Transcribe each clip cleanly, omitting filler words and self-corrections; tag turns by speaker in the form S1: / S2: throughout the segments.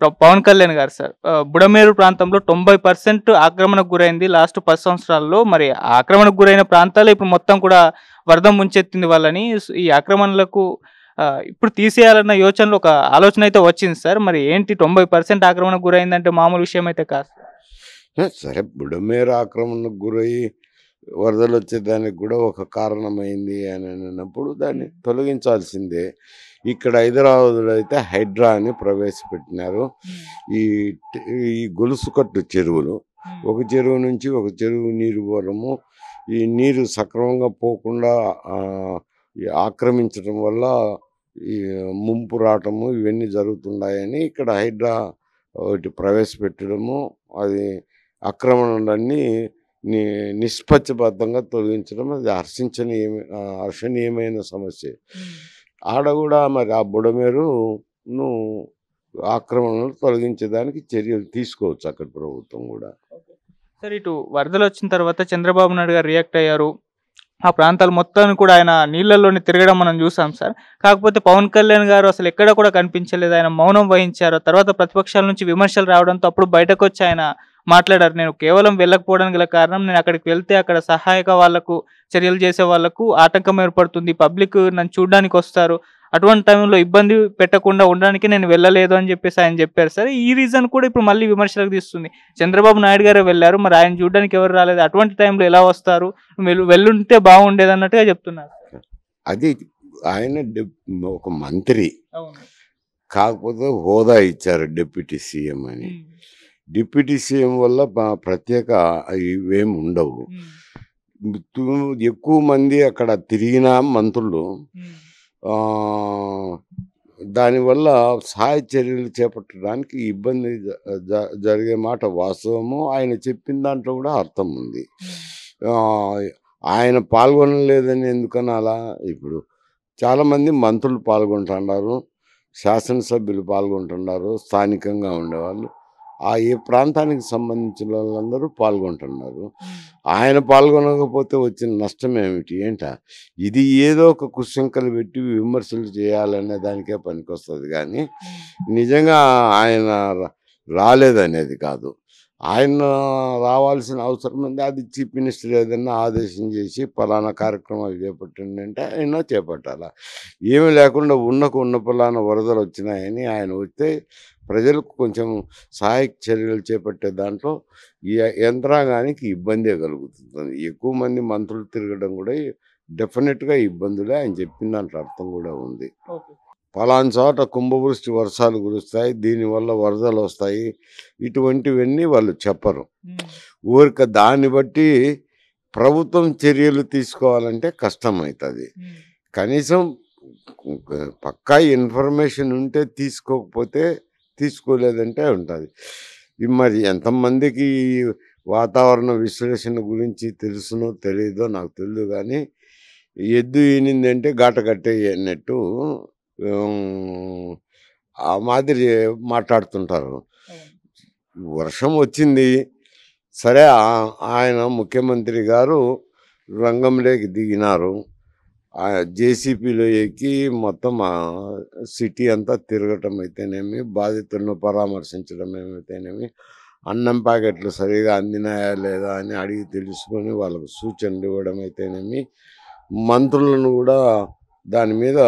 S1: పవన్ కళ్యాణ్ గారు సార్ బుడమేరు ప్రాంతంలో 90% ఆక్రమణకు గురైంది లాస్ట్ 10 సంవత్సరాల్లో. మరి ఆ ఆక్రమణకు గురైన ప్రాంతాలే ఇప్పుడు మొత్తం కూడా వరద ముంచెత్తింది వాళ్ళని. ఈ ఆక్రమణలకు ఇప్పుడు తీసేయాలన్న యోచనలో ఒక ఆలోచన అయితే వచ్చింది సార్. మరి ఏంటి 90% ఆక్రమణకు గురైందంటే మామూలు విషయం అయితే కాదు.
S2: సరే, బుడమేరు ఆక్రమణకు గురయ్యి వరదలు వచ్చేదానికి కూడా ఒక కారణమైంది అని అన్నప్పుడు దాన్ని తొలగించాల్సిందే. ఇక్కడ హైదరాబాద్లో అయితే హైడ్రా అని ప్రవేశపెట్టినారు. ఈ ఈ గొలుసుకట్టు చెరువులు, ఒక చెరువు నుంచి ఒక చెరువు నీరు పోవడము, ఈ నీరు సక్రమంగా పోకుండా ఆక్రమించడం వల్ల ఈ ముంపు రావటము ఇవన్నీ జరుగుతున్నాయని ఇక్కడ హైడ్రా ఒకటి ప్రవేశపెట్టడము, అది ఆక్రమణలన్నీ నిష్పక్షపాతంగా తొలగించడం అది హర్షణీయమైన సమస్య. ఆడ కూడా మరి ఆ బుడమేరును ఆక్రమణలు తొలగించేదానికి చర్యలు తీసుకోవచ్చు అక్కడ ప్రభుత్వం కూడా.
S1: సార్, ఇటు వరదలు వచ్చిన తర్వాత చంద్రబాబు నాయుడు గారు రియాక్ట్ అయ్యారు. ఆ ప్రాంతాలు మొత్తాన్ని కూడా ఆయన నీళ్ళల్లోనే తిరగడం మనం చూసాం సార్. కాకపోతే పవన్ కళ్యాణ్ గారు అసలు ఎక్కడ కూడా కనిపించలేదు. ఆయన మౌనం వహించారు. తర్వాత ప్రతిపక్షాల నుంచి విమర్శలు రావడంతో అప్పుడు బయటకు వచ్చి ఆయన మాట్లాడారు. నేను కేవలం వెళ్ళకపోవడానికి గల కారణం, నేను అక్కడికి వెళ్తే అక్కడ సహాయక వాళ్లకు, చర్యలు చేసే వాళ్లకు ఆటంకం ఏర్పడుతుంది, పబ్లిక్ నన్ను చూడడానికి వస్తారు, అటువంటి టైంలో ఇబ్బంది పెట్టకుండా ఉండడానికి నేను వెళ్ళలేదు అని చెప్పేసి ఆయన చెప్పారు సార్. ఈ రీజన్ కూడా ఇప్పుడు మళ్ళీ విమర్శలకు తీస్తుంది. చంద్రబాబు నాయుడు గారే వెళ్ళారు, మరి ఆయన చూడడానికి ఎవరు రాలేదు, అటువంటి టైంలో ఎలా వస్తారు, వెళ్ళుంటే బాగుండేది అన్నట్టుగా చెప్తున్నారు.
S2: అది ఆయన ఒక మంత్రి, కాకపోతే హోదా ఇచ్చారు డిప్యూటీ సీఎం అని. డిప్యూటీ సీఎం వల్ల ప్రత్యేక ఇవేమి ఉండవు. ఎక్కువ మంది అక్కడ తిరిగిన మంత్రులు దానివల్ల సహాయ చర్యలు చేపట్టడానికి ఇబ్బంది జరిగే మాట వాస్తవము. ఆయన చెప్పిన దాంట్లో కూడా అర్థం ఉంది. ఆయన పాల్గొనలేదని ఎందుకనాలా? ఇప్పుడు చాలామంది మంత్రులు పాల్గొంటున్నారు, శాసనసభ్యులు పాల్గొంటున్నారు, స్థానికంగా ఉండేవాళ్ళు, ఏ ప్రాంతానికి సంబంధించిన వాళ్ళందరూ పాల్గొంటున్నారు. ఆయన పాల్గొనకపోతే వచ్చిన నష్టం ఏమిటి ఇది ఏదో ఒక కుశంకలు పెట్టి విమర్శలు చేయాలనే దానికే పనికొస్తుంది కానీ నిజంగా ఆయన రాలేదనేది కాదు. ఆయన రావాల్సిన అవసరం ఉంది. అది చీఫ్ మినిస్టర్ ఏదైనా ఆదేశం చేసి పలానా కార్యక్రమాలు చేపట్టండి అంటే ఆయన చేపట్టాలా. ఏమీ లేకుండా ఉన్న పలానా వరదలు వచ్చినాయని ఆయన వస్తే ప్రజలకు కొంచెం సహాయక చర్యలు చేపట్టే దాంట్లో ఈ యంత్రాంగానికి ఇబ్బందే కలుగుతుంది. ఎక్కువ మంది మంత్రులు తిరగడం కూడా డెఫినెట్గా ఇబ్బందులే. ఆయన చెప్పిన దాంట్లో అర్థం కూడా ఉంది. పలానా చోట కుంభవృష్టి వర్షాలు కురుస్తాయి, దీనివల్ల వరదలు వస్తాయి, ఇటువంటివన్నీ వాళ్ళు చెప్పరు. ఊరిక దాన్ని బట్టి ప్రభుత్వం చర్యలు తీసుకోవాలంటే కష్టమవుతుంది. కనీసం పక్కా ఇన్ఫర్మేషన్ ఉంటే తీసుకోకపోతే తీసుకోలేదంటే ఉంటుంది. మరి ఎంతమందికి వాతావరణ విశ్లేషణ గురించి తెలుసునో తెలియదో నాకు తెలియదు కానీ ఎద్దు ఈనిందంటే గాట కట్టేయి అన్నట్టు ఆ మాదిరి మాట్లాడుతుంటారు. వర్షం వచ్చింది సరే, ఆయన ముఖ్యమంత్రి గారు రంగంలోకి దిగినారు. జేసీపీలో ఎక్కి మొత్తం సిటీ అంతా తిరగటం అయితేనేమి, బాధితులను పరామర్శించడం ఏమైతేనేమి, అన్నం ప్యాకెట్లు సరిగా అందినాయా లేదా అని అడిగి తెలుసుకొని వాళ్ళకు సూచనలు ఇవ్వడం అయితేనేమి, మంత్రులను కూడా దాని మీద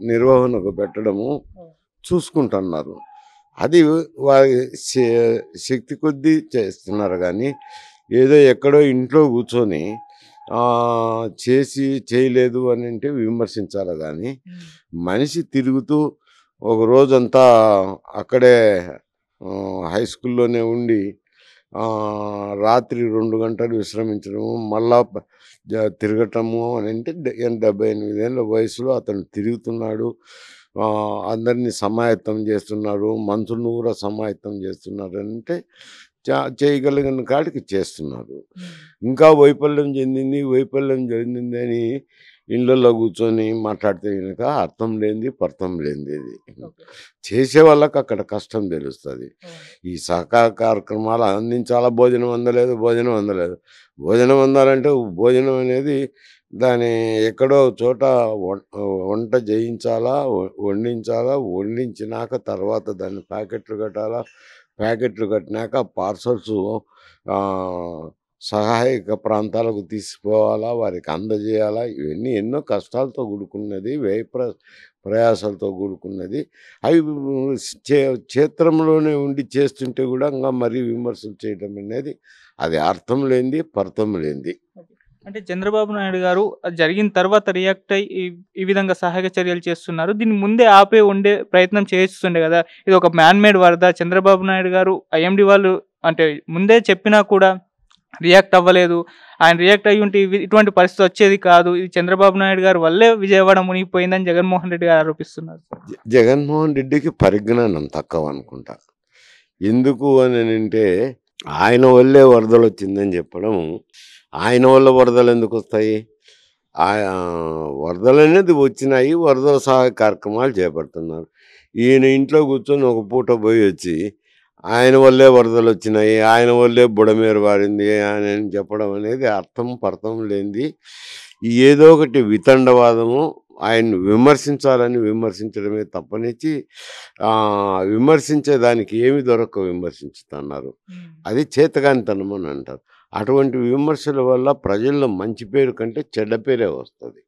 S2: నిర్వహణకు పెట్టడము చూసుకుంటున్నారు. అది వారి శక్తి కొద్దీ చేస్తున్నారు కానీ ఏదో ఎక్కడో ఇంట్లో కూర్చొని చేయలేదు అని అంటే విమర్శించాలి కానీ మనిషి తిరుగుతూ ఒక రోజంతా అక్కడే హై స్కూల్లోనే ఉండి రాత్రి 2 గంటలు విశ్రమించడము, మళ్ళా తిరగటము అని అంటే 78 ఏళ్ళ వయసులో అతను తిరుగుతున్నాడు. అందరినీ సమాయత్తం చేస్తున్నారు, మంత్రులను కూడా సమాయత్తం చేస్తున్నారు అంటే చేయగలిగిన కాడికి చేస్తున్నారు. ఇంకా వైఫల్యం చెందింది అని ఇళ్ళల్లో కూర్చొని మాట్లాడితే కనుక అర్థం లేనిది పర్థం లేనిది. చేసే వాళ్ళకి అక్కడ కష్టం తెలుస్తుంది. ఈ సహకార కార్యక్రమాలు అందించాలా, భోజనం అందాలంటే భోజనం అనేది దాని ఎక్కడో చోట వంట చేయించాలా, వండించాలా, వండించినాక తర్వాత దాన్ని ప్యాకెట్లు కట్టాలా, ప్యాకెట్లు కట్టినాక పార్సల్స్ సహాయక ప్రాంతాలకు తీసుకుపోవాలా, వారికి అందజేయాలా. ఇవన్నీ ఎన్నో కష్టాలతో కూడుకున్నది, ప్రయాసాలతో కూడుకున్నది. అవి క్షేత్రంలోనే ఉండి చేస్తుంటే కూడా ఇంకా మరీ విమర్శలు చేయడం అనేది అది అర్థం లేనిది, పర్థం లేనిది.
S1: అంటే చంద్రబాబు నాయుడు గారు అది జరిగిన తర్వాత రియాక్ట్ అయ్యి ఈ విధంగా సహాయక చర్యలు చేస్తున్నారు. దీన్ని ముందే ఆపే ఉండే ప్రయత్నం చేస్తుండే కదా! ఇది ఒక మ్యాన్ మేడ్ వరద. చంద్రబాబు నాయుడు గారు ఐఎండీ వాళ్ళు అంటే ముందే చెప్పినా కూడా రియాక్ట్ అవ్వలేదు. ఆయన రియాక్ట్ అయ్యి ఉంటే ఇటువంటి పరిస్థితి వచ్చేది కాదు. ఇది చంద్రబాబు నాయుడు గారి వల్లే విజయవాడ మునిగిపోయిందని జగన్మోహన్ రెడ్డి గారు ఆరోపిస్తున్నారు.
S2: జగన్మోహన్ రెడ్డికి పరిజ్ఞానం తక్కువ అనుకుంటా. ఎందుకు అని అంటే ఆయన వల్లే వరదలు వచ్చిందని చెప్పడం, ఆయన వల్ల వరదలు ఎందుకు వస్తాయి? వరదలు అనేది వచ్చినాయి, వరదల సహాయ కార్యక్రమాలు చేపడుతున్నారు. ఈయన ఇంట్లో కూర్చొని ఒక పూట పోయి వచ్చి ఆయన వల్లే వరదలు వచ్చినాయి, ఆయన వల్లే బుడమేరు వారింది అని చెప్పడం అనేది అర్థం పర్థం లేనిది. ఏదో ఒకటి వితండవాదము, ఆయన్ని విమర్శించాలని విమర్శించడమే తప్పనిచ్చి విమర్శించేదానికి ఏమి దొరక్క విమర్శించుతున్నారు. అది చేతగానితనం అని అంటారు. అటువంటి విమర్శల వల్ల ప్రజల్లో మంచి పేరు కంటే చెడ్డ పేరే వస్తుంది.